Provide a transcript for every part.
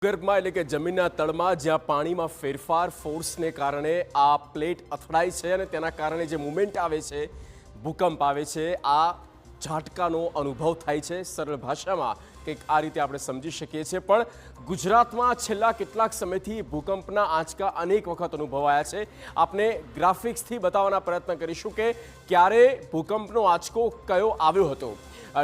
ભૂગર્ભમાં એટલે કે જમીનના તળમાં જ્યાં પાણીમાં ફેરફાર ફોર્સને કારણે આ પ્લેટ અથડાય છે અને તેના કારણે જે મુવમેન્ટ આવે છે, ભૂકંપ આવે છે, આ ઝાટકાનો અનુભવ થાય છે। સરળ ભાષામાં કંઈક આ રીતે આપણે સમજી શકીએ છીએ। પણ ગુજરાતમાં છેલ્લા કેટલાક સમયથી ભૂકંપના આંચકા અનેક વખત અનુભવાયા છે। આપણે ગ્રાફિક્સથી બતાવવાના પ્રયત્ન કરીશું કે ક્યારે ભૂકંપનો આંચકો કયો આવ્યો હતો।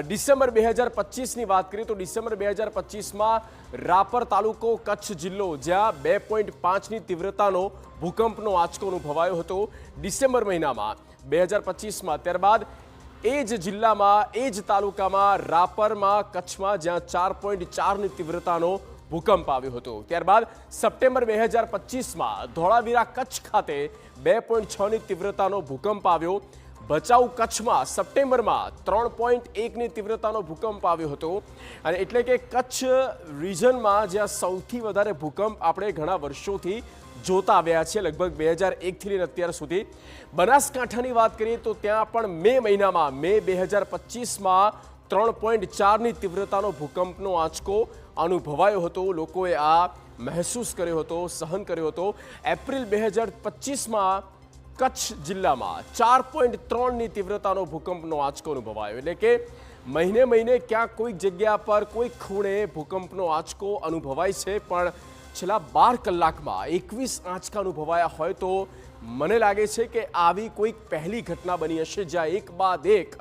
ડિસેમ્બર 2025ની વાત કરીએ તો ડિસેમ્બર 2025માં રાપર તાલુકો કચ્છ જિલ્લો જ્યાં 2.5ની તીવ્રતાનો ભૂકંપનો આંચકો અનુભવાયો હતો ડિસેમ્બર મહિનામાં 2025માં। ત્યારબાદ એ જ જિલ્લામાં એ જ તાલુકામાં રાપરમાં કચ્છમાં જ્યાં 4.4ની તીવ્રતાનો ભૂકંપ આવ્યો હતો। ત્યારબાદ સપ્ટેમ્બર 2025માં ધોળાવીરા કચ્છ ખાતે 2.6ની તીવ્રતાનો ભૂકંપ આવ્યો। ભચાઉ કચ્છમાં સપ્ટેમ્બરમાં 3.1ની તીવ્રતાનો ભૂકંપ આવ્યો હતો। અને એટલે કે કચ્છ રિજનમાં જ્યાં સૌથી વધારે ભૂકંપ આપણે ઘણા વર્ષોથી જોતા આવ્યા છે, લગભગ 2001થી લઈને અત્યાર સુધી। બનાસકાંઠાની વાત કરીએ તો ત્યાં પણ મે મહિનામાં મે 2025માં 3.4ની તીવ્રતાનો ભૂકંપનો આંચકો અનુભવાયો હતો। લોકોએ આ મહેસૂસ કર્યો હતો, સહન કર્યો હતો। એપ્રિલ 2025માં કચ્છ જિલ્લામાં 4.3ની તીવ્રતાનો ભૂકંપનો આંચકો અનુભવાયો। એટલે કે મહિને ક્યાંક કોઈક જગ્યા પર કોઈક ખૂણે ભૂકંપનો આંચકો અનુભવાય છે। પણ છેલ્લા 12 કલાકમાં 21 આંચકા અનુભવાયા હોય તો મને લાગે છે કે આવી કોઈક પહેલી ઘટના બની હશે જ્યાં એક બાદ એક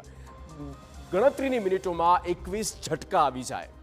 ગણતરીની મિનિટોમાં 21 ઝટકા આવી જાય।